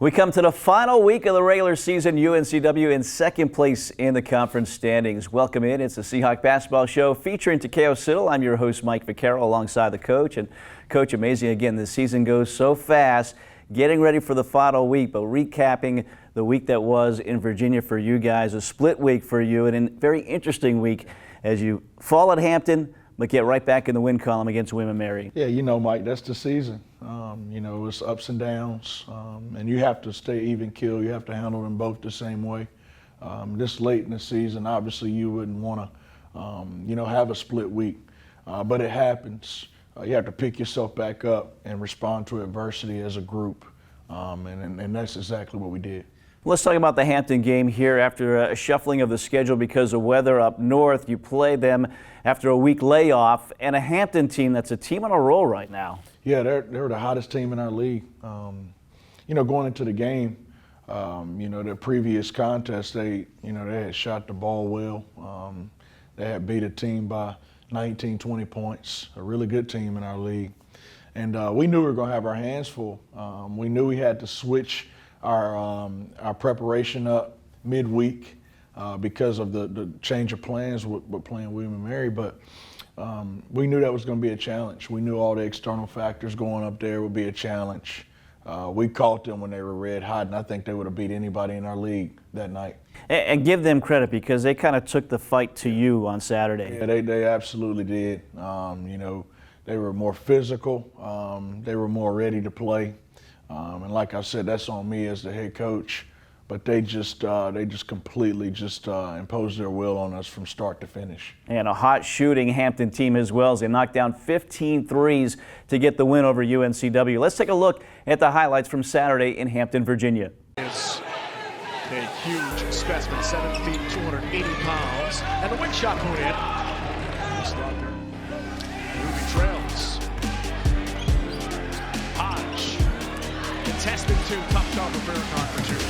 We come to the final week of the regular season. UNCW in second place in the conference standings. Welcome in. It's the Seahawk Basketball Show featuring Takeo Siddle. I'm your host, Mike Vaccaro, alongside the coach. And Coach, amazing again, the season goes so fast. Getting ready for the final week, but recapping the week that was in Virginia for you guys, a split week for you, and a very interesting week as you fall at Hampton, but get right back in the win column against William & Mary. Yeah, you know, Mike, that's the season. It's ups and downs, and you have to stay even keel. You have to handle them both the same way. This late in the season, obviously, you wouldn't want to, have a split week, but it happens. You have to pick yourself back up and respond to adversity as a group, and that's exactly what we did. Let's talk about the Hampton game here. After a shuffling of the schedule because of weather up north, you play them after a week layoff, and a Hampton team that's a team on a roll right now. Yeah, they're the hottest team in our league. Going into the game, the previous contest, they had shot the ball well. They had beat a team by 19, 20 points, a really good team in our league. And we knew we were going to have our hands full. We knew we had to switch our preparation up midweek because of the change of plans with playing William & Mary, but we knew that was going to be a challenge. We knew all the external factors going up there would be a challenge. We caught them when they were red hot, and I think they would have beat anybody in our league that night. And give them credit because they kind of took the fight to you on Saturday. Yeah, they absolutely did. They were more physical. They were more ready to play. And like I said, that's on me as the head coach. But they just completely imposed their will on us from start to finish. And a hot shooting Hampton team as well, as they knocked down 15 threes to get the win over UNCW. Let's take a look at the highlights from Saturday in Hampton, Virginia. It's a huge specimen, 7 feet, 280 pounds, and the wing shot put in. Slaughter. Ruby trails. Hodge. Contested two, tough job of Farrakhan for two.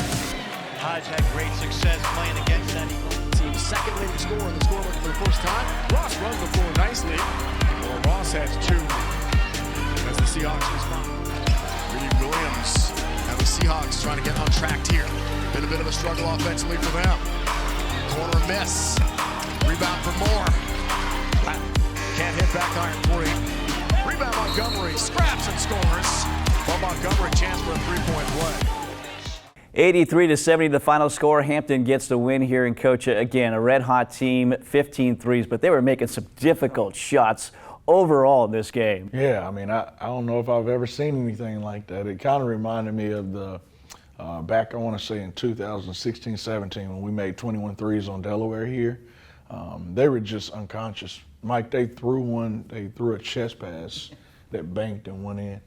Hodge had great success playing against that team's second leading scorer in the scoreboard for the first time. Ross runs the floor nicely. Well, Ross has two as the Seahawks respond. Reed Williams and the Seahawks trying to get untracked here. Been a bit of a struggle offensively for them. Corner miss. Rebound for Moore. Can't hit back iron three. Rebound Montgomery. Scraps and scores. Well, Montgomery chance for a three-point play. 83-70 the final score. Hampton gets the win here, and Coach, again, a red-hot team, 15 threes, but they were making some difficult shots overall in this game. Yeah, I don't know if I've ever seen anything like that. It kind of reminded me of the back, I want to say in 2016-17 when we made 21 threes on Delaware here. They were just unconscious. Mike, they threw a chest pass that banked and went in.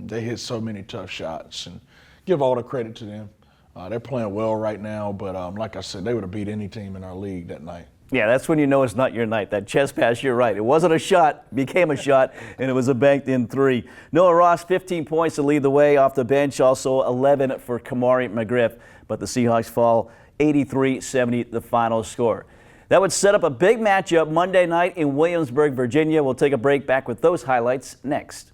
They hit so many tough shots, and give all the credit to them. They're playing well right now, but like I said, they would have beat any team in our league that night. Yeah, that's when you know it's not your night. That chest pass, you're right. It wasn't a shot, became a shot, and it was a banked-in three. Noah Ross, 15 points to lead the way off the bench, also 11 for Kamari McGriff, but the Seahawks fall 83-70 the final score. That would set up a big matchup Monday night in Williamsburg, Virginia. We'll take a break. Back with those highlights next.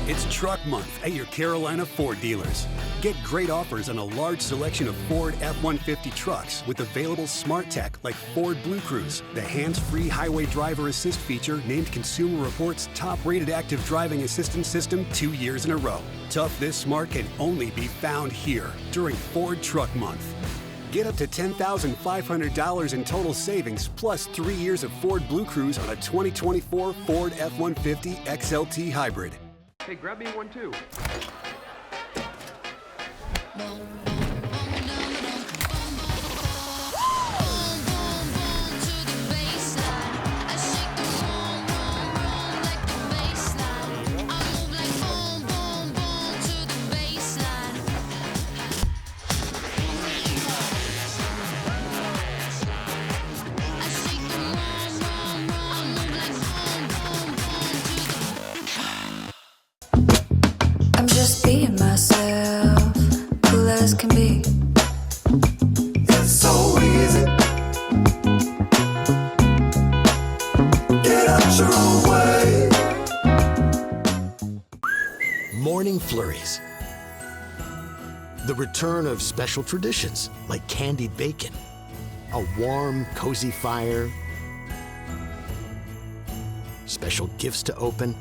It's Truck Month at your Carolina Ford dealers. Get great offers on a large selection of Ford F-150 trucks with available smart tech like Ford Blue Cruise, the hands-free highway driver assist feature named Consumer Reports' top-rated active driving assistance system 2 years in a row. Tough this smart can only be found here during Ford Truck Month. Get up to $10,500 in total savings plus 3 years of Ford Blue Cruise on a 2024 Ford F-150 XLT Hybrid. Hey, grab me one too. I'm just being myself, cool as can be. It's so easy. Get out your own way. Morning Flurries. The return of special traditions like candied bacon, a warm, cozy fire, special gifts to open,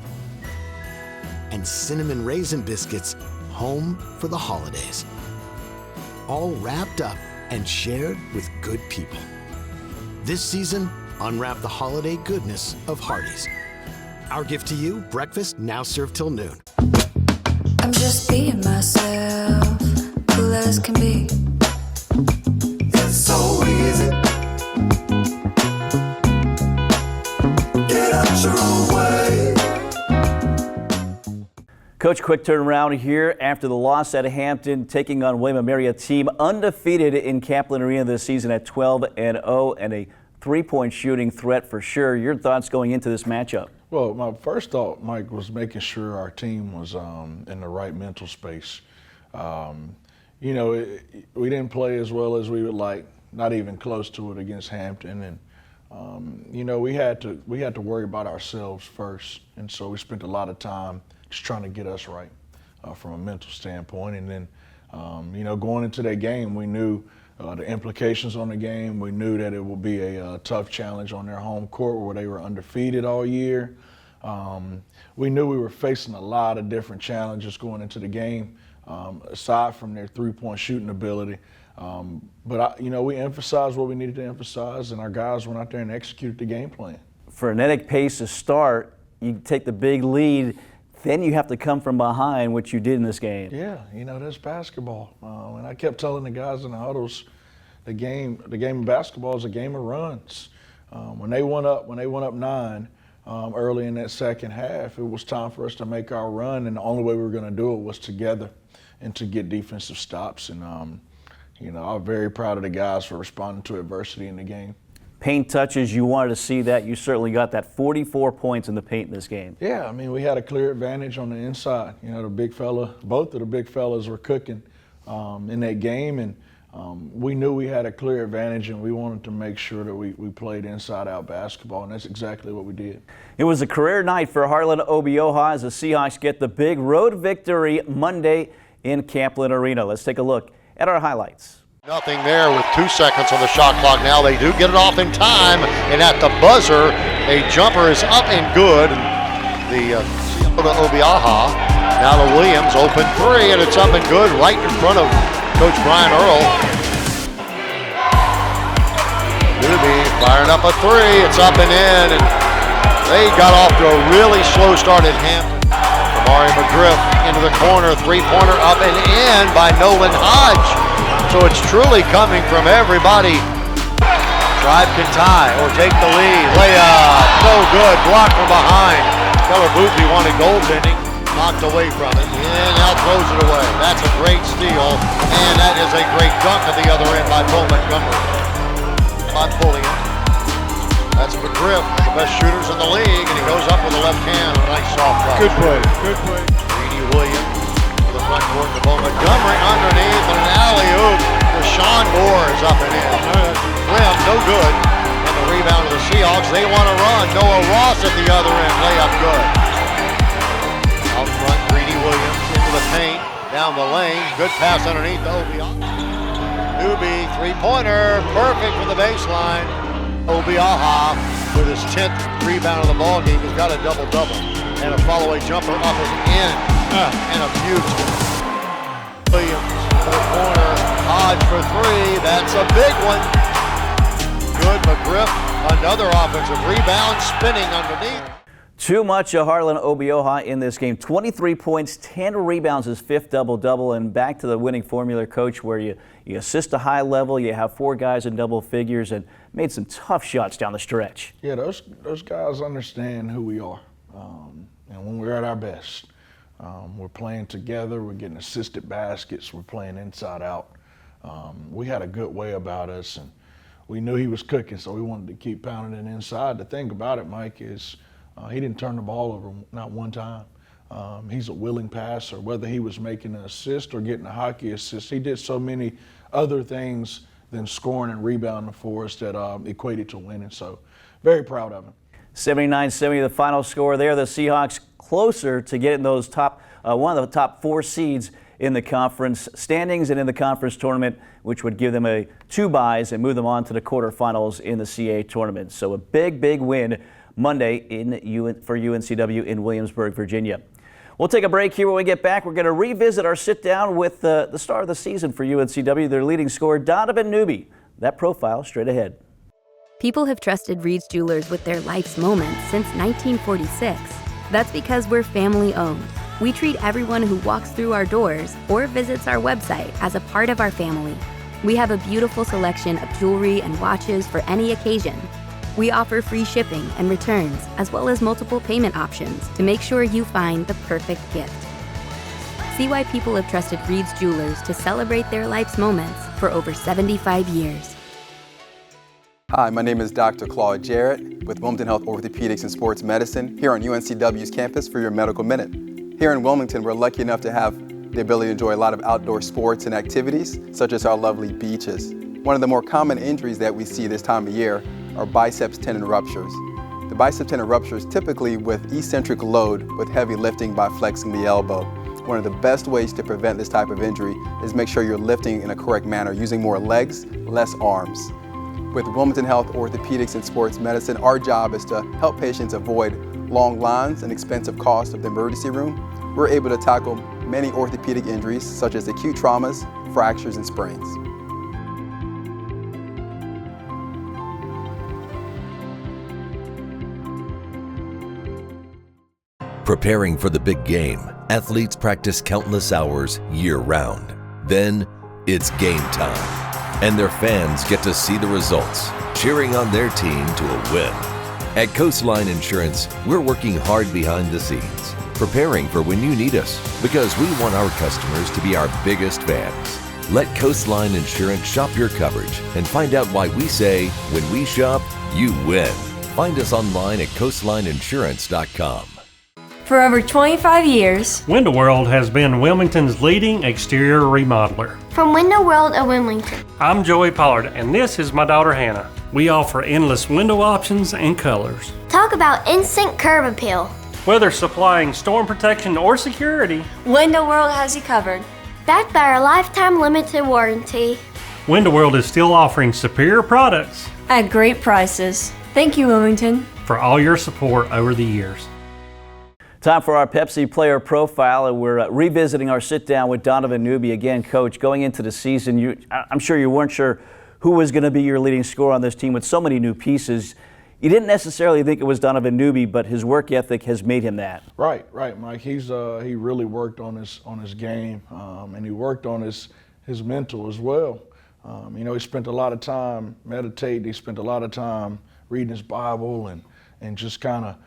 and cinnamon raisin biscuits home for the holidays. All wrapped up and shared with good people. This season, unwrap the holiday goodness of Hardee's. Our gift to you, breakfast now served till noon. I'm just being myself, cool as can be. It's so easy. Get out your own way. Coach, quick turnaround here after the loss at Hampton, taking on William & Mary, a team undefeated in Kaplan Arena this season at 12-0 and a three-point shooting threat for sure. Your thoughts going into this matchup? Well, my first thought, Mike, was making sure our team was in the right mental space. We didn't play as well as we would like, not even close to it against Hampton, and we had to worry about ourselves first, and so we spent a lot of time just trying to get us right from a mental standpoint. And then, going into that game, we knew the implications on the game. We knew that it would be a tough challenge on their home court where they were undefeated all year. We knew we were facing a lot of different challenges going into the game, aside from their three-point shooting ability. But we emphasized what we needed to emphasize, and our guys went out there and executed the game plan. Frenetic pace to start. You take the big lead. Then you have to come from behind, which you did in this game. Yeah, that's basketball. And I kept telling the guys in the huddles, the game of basketball is a game of runs. When they went up 9 early in that second half, it was time for us to make our run, and the only way we were going to do it was together and to get defensive stops. And I'm very proud of the guys for responding to adversity in the game. Paint touches, you wanted to see that. You certainly got that. 44 points in the paint in this game. Yeah, we had a clear advantage on the inside. Both of the big fellas were cooking in that game, and we knew we had a clear advantage, and we wanted to make sure that we played inside-out basketball, and that's exactly what we did. It was a career night for Harlan Obioha as the Seahawks get the big road victory Monday in Kaplan Arena. Let's take a look at our highlights. Nothing there with 2 seconds on the shot clock now. They do get it off in time, and at the buzzer, a jumper is up and good. The Obioha, now to Williams, open three, and it's up and good right in front of Coach Brian Earl. Doobie firing up a three, it's up and in, and they got off to a really slow start at Hampton. Amari McGriff into the corner, three-pointer up and in by Nolan Hodge. So it's truly coming from everybody. Tribe can tie or take the lead. Layup, no good, blocked from behind. Keller Boothby wanted goaltending, knocked away from it, and now throws it away. That's a great steal, and that is a great dunk at the other end by Bo Montgomery. Not pulling it. That's McGriff, the best shooters in the league, and he goes up with the left hand. A nice soft touch. Good play, good play. Greedy Williams to the front court to Bo Montgomery underneath, and an alley-oop. Deshaun Moore is up and in. Rim, no good. And the rebound of the Seahawks. They want to run. Noah Ross at the other end. Layup good. Out front, Greedy Williams into the paint. Down the lane. Good pass underneath to Obioha. Doobie, three-pointer. Perfect from the baseline. Obioha with his 10th rebound of the ball game. He's got a double-double. And a follow-away jumper up and in. And a beaut. Williams to the corner. Hodge for three. That's a big one. Good. McGriff, another offensive rebound, spinning underneath. Too much of Harlan Obioha in this game. 23 points, 10 rebounds, his 5th double-double, and back to the winning formula, Coach, where you assist a high level, you have 4 guys in double figures, and made some tough shots down the stretch. Yeah, those guys understand who we are, and when we're at our best. We're playing together, we're getting assisted baskets, we're playing inside out. We had a good way about us, and we knew he was cooking, so we wanted to keep pounding it inside. The thing about it, Mike, is he didn't turn the ball over not one time. He's a willing passer, whether he was making an assist or getting a hockey assist. He did so many other things than scoring and rebounding for us that equated to winning, so very proud of him. 79-70 the final score there. The Seahawks closer to getting those one of the top 4 seeds in the conference standings and in the conference tournament, which would give them 2 byes and move them on to the quarterfinals in the CA tournament. So a big, big win Monday for UNCW in Williamsburg, Virginia. We'll take a break here. When we get back, we're going to revisit our sit-down with the star of the season for UNCW, their leading scorer, Donovan Newby. That profile straight ahead. People have trusted Reed's Jewelers with their life's moments since 1946. That's because we're family-owned. We treat everyone who walks through our doors or visits our website as a part of our family. We have a beautiful selection of jewelry and watches for any occasion. We offer free shipping and returns, as well as multiple payment options to make sure you find the perfect gift. See why people have trusted Reed's Jewelers to celebrate their life's moments for over 75 years. Hi, my name is Dr. Claude Jarrett with Wilmington Health Orthopedics and Sports Medicine here on UNCW's campus for your Medical Minute. Here in Wilmington, we're lucky enough to have the ability to enjoy a lot of outdoor sports and activities, such as our lovely beaches. One of the more common injuries that we see this time of year are biceps tendon ruptures. The biceps tendon ruptures typically with eccentric load with heavy lifting by flexing the elbow. One of the best ways to prevent this type of injury is make sure you're lifting in a correct manner, using more legs, less arms. With Wilmington Health Orthopedics and Sports Medicine, our job is to help patients avoid long lines and expensive costs of the emergency room. We're able to tackle many orthopedic injuries such as acute traumas, fractures, and sprains. Preparing for the big game, athletes practice countless hours year-round. Then, it's game time. And their fans get to see the results, cheering on their team to a win. At Coastline Insurance, we're working hard behind the scenes, preparing for when you need us, because we want our customers to be our biggest fans. Let Coastline Insurance shop your coverage and find out why we say, when we shop, you win. Find us online at coastlineinsurance.com. For over 25 years, Window World has been Wilmington's leading exterior remodeler. From Window World of Wilmington, I'm Joey Pollard, and this is my daughter Hannah. We offer endless window options and colors. Talk about instant curb appeal. Whether supplying storm protection or security, Window World has you covered. Backed by our lifetime limited warranty. Window World is still offering superior products at great prices. Thank you, Wilmington, for all your support over the years. Time for our Pepsi player profile, and we're revisiting our sit-down with Donovan Newby. Again, Coach, going into the season, I'm sure you weren't sure who was going to be your leading scorer on this team with so many new pieces. You didn't necessarily think it was Donovan Newby, but his work ethic has made him that. Right, Mike. He really worked on his game, and he worked on his mental as well. He spent a lot of time meditating. He spent a lot of time reading his Bible and just kind of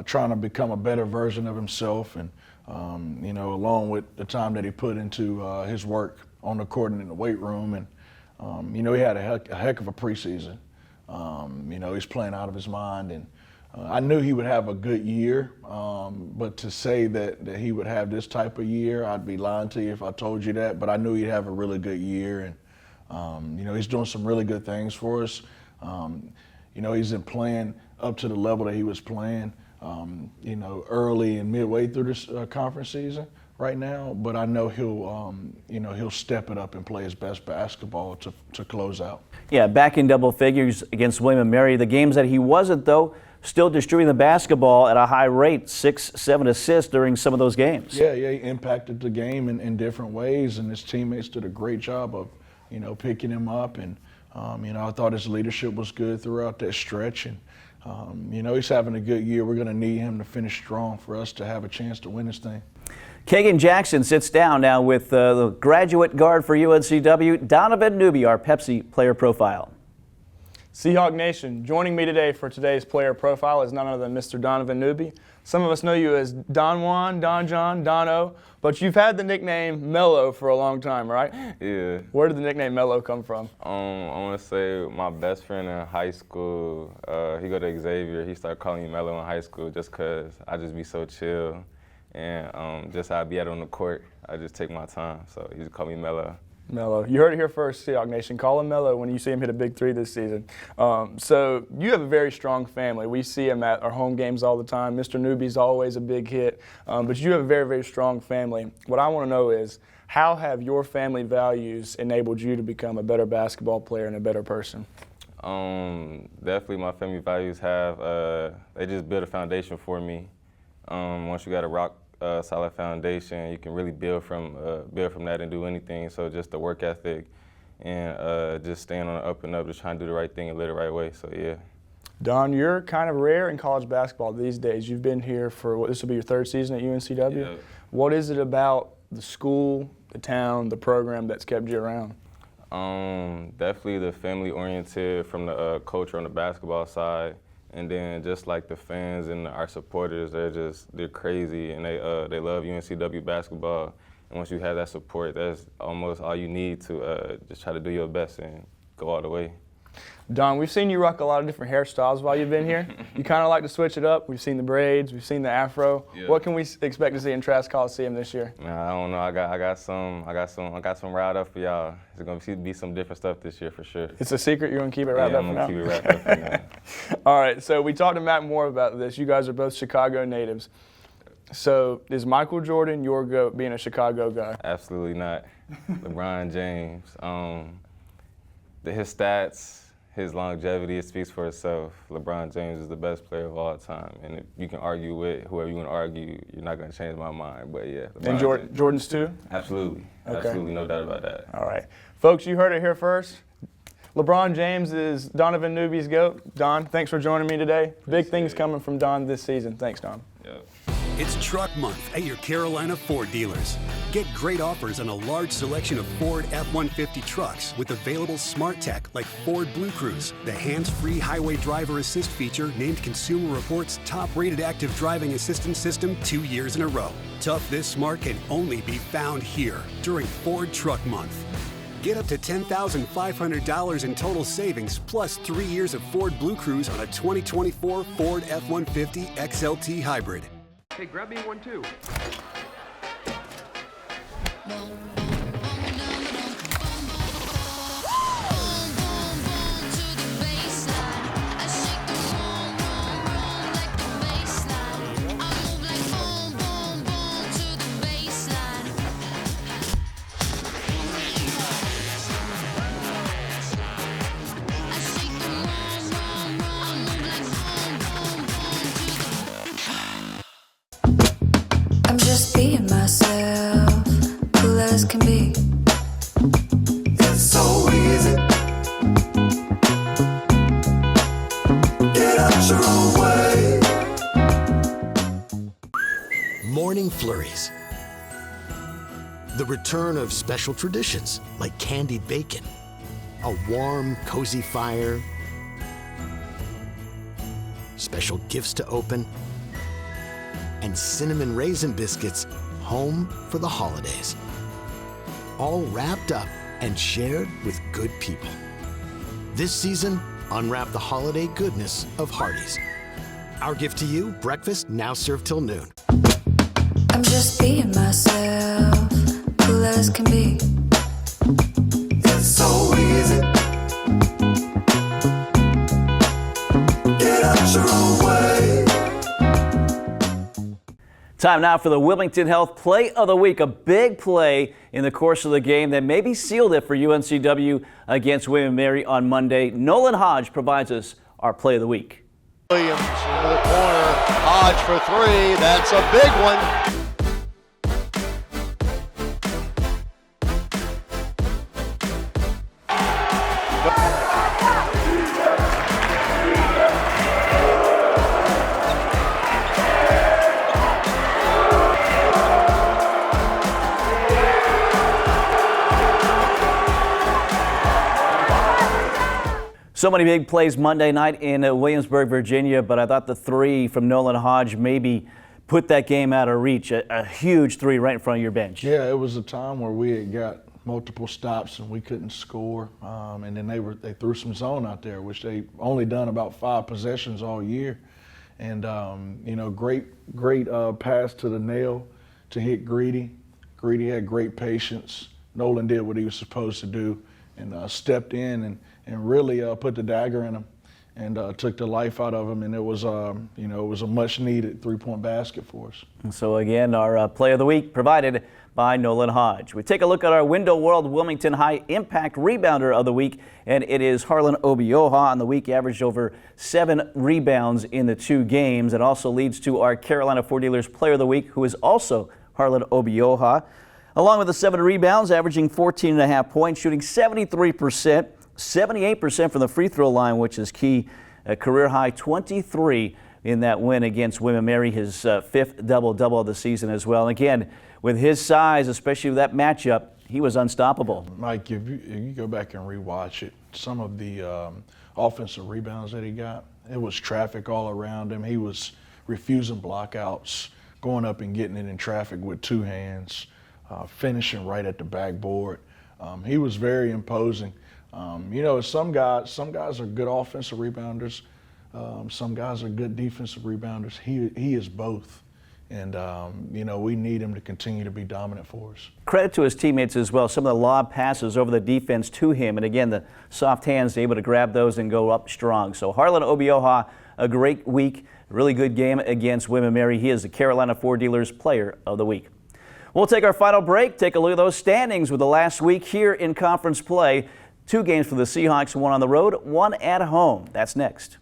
trying to become a better version of himself, and along with the time that he put into his work on the court and in the weight room, and he had a heck of a preseason. He's playing out of his mind, and I knew he would have a good year, but to say that he would have this type of year, I'd be lying to you if I told you that. But I knew he'd have a really good year, and he's doing some really good things for us. He's been playing up to the level that he was playing. Early and midway through this conference season right now, but I know he'll step it up and play his best basketball to close out. Yeah, back in double figures against William & Mary. The games that he wasn't, though, still distributing the basketball at a high rate, 6-7 assists during some of those games. Yeah, he impacted the game in different ways, and his teammates did a great job of, picking him up, and I thought his leadership was good throughout that stretch, and he's having a good year. We're going to need him to finish strong for us to have a chance to win this thing. Kagan Jackson sits down now with the graduate guard for UNCW, Donovan Newby, our Pepsi player profile. Seahawk Nation, joining me today for today's player profile is none other than Mr. Donovan Newby. Some of us know you as Don Juan, Don John, Dono, but you've had the nickname Mello for a long time, right? Yeah. Where did the nickname Mello come from? I want to say my best friend in high school, he go to Xavier. He started calling me Mello in high school just because I just be so chill. And just how I be out on the court, I just take my time. So he just call me Mello. Mello. You heard it here first, Seahawk Nation. Call him Mello when you see him hit a big three this season. So you have a very strong family. We see him at our home games all the time. Mr. Newby's always a big hit. But you have a very, very strong family. What I want to know is, How have your family values enabled you to become a better basketball player and a better person? Definitely my family values have, they just build a foundation for me. Once you got a rock solid foundation, you can really build from that and do anything. So just the work ethic and just staying on the up and up, just trying to do the right thing and live the right way, so yeah. Don, you're kind of rare in college basketball these days. You've been here for, this will be your third season at UNCW. Yeah. What is it about the school, the town, the program that's kept you around? Definitely the family-oriented from the culture on the basketball side, and then just like the fans and our supporters, they're crazy, and they love UNCW basketball. And once you have that support, that's almost all you need to just try to do your best and go all the way. Don, we've seen you rock a lot of different hairstyles while you've been here. You kind of like to switch it up. We've seen the braids, we've seen the afro. Yeah. What can we expect to see in Trask Coliseum this year? Nah, I don't know. I got some riled up for y'all. There's gonna be some different stuff this year for sure. It's a secret. You're gonna keep it wrapped up for now. I'm gonna keep it wrapped up for now. All right. So we talked to Matt Moore about this. You guys are both Chicago natives. So is Michael Jordan your GOAT, being a Chicago guy? Absolutely not. LeBron James. His stats, his longevity, it speaks for itself. LeBron James is the best player of all time. And if you can argue with whoever you want to argue, you're not going to change my mind. But yeah. And Jordan's too? Absolutely. Okay. Absolutely, no doubt about that. All right. Folks, you heard it here first. LeBron James is Donovan Newby's GOAT. Don, thanks for joining me today. Big things coming from Don this season. Thanks, Don. Yep. It's Truck Month at your Carolina Ford dealers. Get great offers on a large selection of Ford F-150 trucks with available smart tech like Ford Blue Cruise, the hands-free highway driver assist feature named Consumer Reports' top-rated active driving assistance system 2 years in a row. Tough this smart can only be found here during Ford Truck Month. Get up to $10,500 in total savings plus 3 years of Ford Blue Cruise on a 2024 Ford F-150 XLT Hybrid. Hey, grab me one too. I'm just being myself, cool as can be. It's so easy. Get out your own way. Morning flurries. The return of special traditions like candied bacon, a warm, cozy fire, special gifts to open, and cinnamon raisin biscuits home for the holidays. All wrapped up and shared with good people. This season, unwrap the holiday goodness of Hardee's. Our gift to you, breakfast now served till noon. I'm just being myself, cool as can be. It's so easy. Get out your own way. Time now for the Wilmington Health Play of the Week. A big play in the course of the game that maybe sealed it for UNCW against William & Mary on Monday. Nolan Hodge provides us our Play of the Week. Williams into the corner. Hodge for three. That's a big one. So many big plays Monday night in Williamsburg, Virginia, but I thought the three from Nolan Hodge maybe put that game out of reach. A huge three right in front of your bench. Yeah, it was a time where we had got multiple stops and we couldn't score, and then they threw some zone out there, which they only done about 5 possessions all year. And you know, great pass to the nail to hit Greedy. Greedy had great patience. Nolan did what he was supposed to do and stepped in and really put the dagger in him and took the life out of him. And it was, you know, it was a much-needed three-point basket for us. So again, our Play of the Week provided by Nolan Hodge. We take a look at our Window World Wilmington High Impact Rebounder of the Week, and it is Harlan Obioha. On the week, averaged over 7 rebounds in the 2 games. It also leads to our Carolina Ford Dealers Player of the Week, who is also Harlan Obioha. Along with the 7 rebounds, averaging 14.5 points, shooting 73%, 78% from the free throw line, which is key. A career high 23 in that win against William & Mary, his 5th double-double of the season as well. And again, with his size, especially with that matchup, he was unstoppable. Mike, if you go back and rewatch it, some of the offensive rebounds that he got, it was traffic all around him. He was refusing blockouts, going up and getting it in traffic with 2 hands, finishing right at the backboard. He was very imposing. You know, some guys are good offensive rebounders. Some guys are good defensive rebounders. He is both. And, you know, we need him to continue to be dominant for us. Credit to his teammates as well. Some of the lob passes over the defense to him. And again, the soft hands able to grab those and go up strong. So Harlan Obioha, a great week, really good game against William & Mary. He is the Carolina Ford Dealers Player of the Week. We'll take our final break, take a look at those standings with the last week here in conference play. 2 games for the Seahawks, 1 on the road, 1 at home. That's next.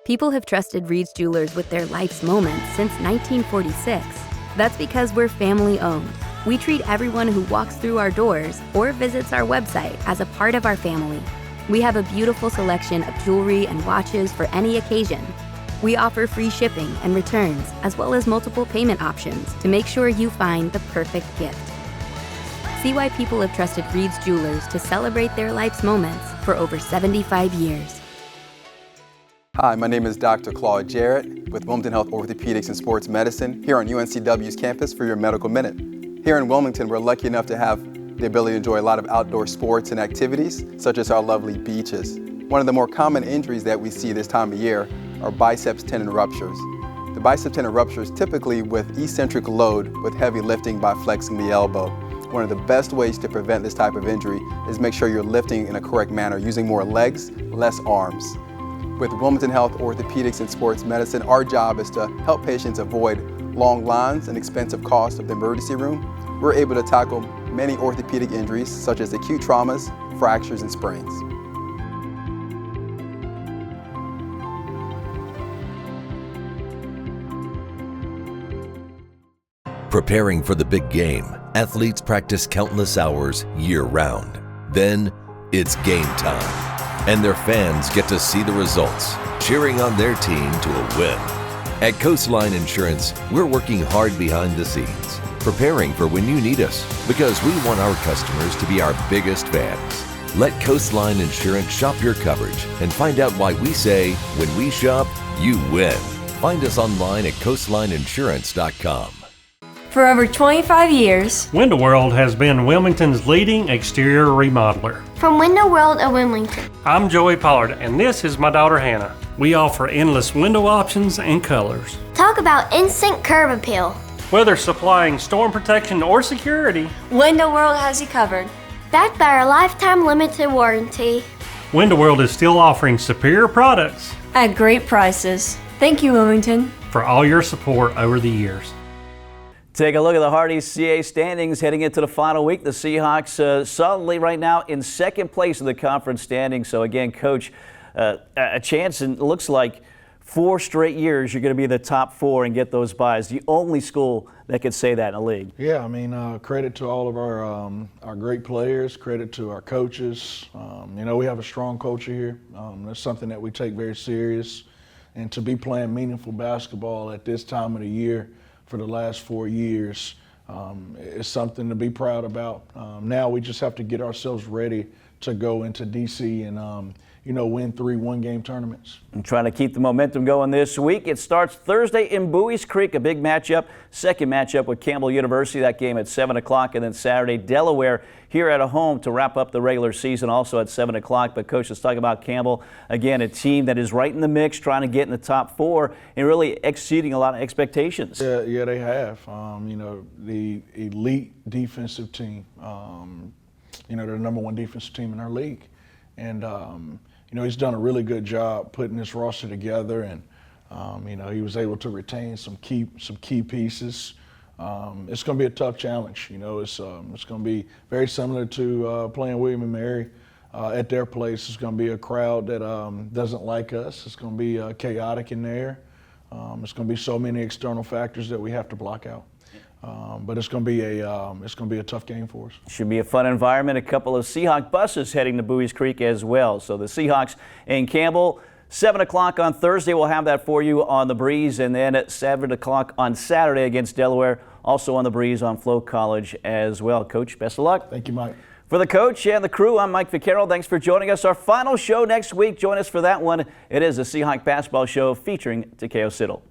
People have trusted Reed's Jewelers with their life's moments since 1946. That's because we're family owned. We treat everyone who walks through our doors or visits our website as a part of our family. We have a beautiful selection of jewelry and watches for any occasion. We offer free shipping and returns, as well as multiple payment options to make sure you find the perfect gift. See why people have trusted Reed's Jewelers to celebrate their life's moments for over 75 years. Hi, my name is Dr. Claude Jarrett with Wilmington Health Orthopedics and Sports Medicine here on UNCW's campus for your Medical Minute. Here in Wilmington, we're lucky enough to have the ability to enjoy a lot of outdoor sports and activities, such as our lovely beaches. One of the more common injuries that we see this time of year are biceps tendon ruptures. The bicep tendon ruptures typically with eccentric load with heavy lifting by flexing the elbow. One of the best ways to prevent this type of injury is make sure you're lifting in a correct manner, using more legs, less arms. With Wilmington Health Orthopedics and Sports Medicine, our job is to help patients avoid long lines and expensive costs of the emergency room. We're able to tackle many orthopedic injuries such as acute traumas, fractures, and sprains. Preparing for the big game, athletes practice countless hours year-round. Then, it's game time. And their fans get to see the results, cheering on their team to a win. At Coastline Insurance, we're working hard behind the scenes, preparing for when you need us, because we want our customers to be our biggest fans. Let Coastline Insurance shop your coverage and find out why we say, when we shop, you win. Find us online at coastlineinsurance.com. For over 25 years, Window World has been Wilmington's leading exterior remodeler. From Window World of Wilmington. I'm Joey Pollard, and this is my daughter Hannah. We offer endless window options and colors. Talk about instant curb appeal. Whether supplying storm protection or security, Window World has you covered. Backed by our lifetime limited warranty. Window World is still offering superior products At great prices. Thank you, Wilmington. for all your support over the years. Take a look at the Hardy CA standings heading into the final week. The Seahawks solidly right now in second place in the conference standings. So again, Coach, a chance, and it looks like 4 straight years you're going to be the top 4 and get those buys. The only school that could say that in the league. Yeah, I mean, credit to all of our great players, credit to our coaches. You know, we have a strong culture here. That's something that we take very serious. And to be playing meaningful basketball at this time of the year for the last 4 years is something to be proud about. Now we just have to get ourselves ready to go into DC and you know, win 3 one-game tournaments. And trying to keep the momentum going this week. It starts Thursday in Bowie's Creek, a big matchup. Second matchup with Campbell University, that game at 7 o'clock. And then Saturday, Delaware here at home to wrap up the regular season, also at 7 o'clock. But Coach, let's talk about Campbell. Again, a team that is right in the mix, trying to get in the top 4 and really exceeding a lot of expectations. Yeah, they have. You know, the elite defensive team. You know, they're the #1 defensive team in our league. And, you know, he's done a really good job putting this roster together, and you know, he was able to retain some key pieces. It's going to be a tough challenge. You know, it's going to be very similar to playing William & Mary at their place. It's going to be a crowd that doesn't like us. It's going to be chaotic in there. It's going to be so many external factors that we have to block out. But it's going to be a tough game for us. Should be a fun environment. A couple of Seahawk buses heading to Bowie's Creek as well. So the Seahawks in Campbell, 7 o'clock on Thursday. We'll have that for you on the Breeze, and then at 7 o'clock on Saturday against Delaware, also on the Breeze on Flow College as well. Coach, best of luck. Thank you, Mike. For the coach and the crew, I'm Mike Vaccaro. Thanks for joining us. Our final show next week. Join us for that one. It is the Seahawk Basketball Show featuring Takeo Siddle.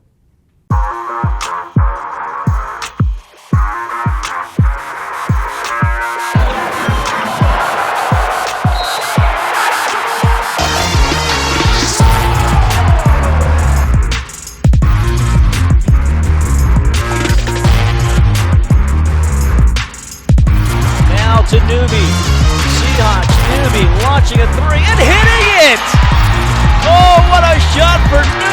To Newby. Seahawks, Newby launching a three and hitting it! Oh, what a shot for Newby!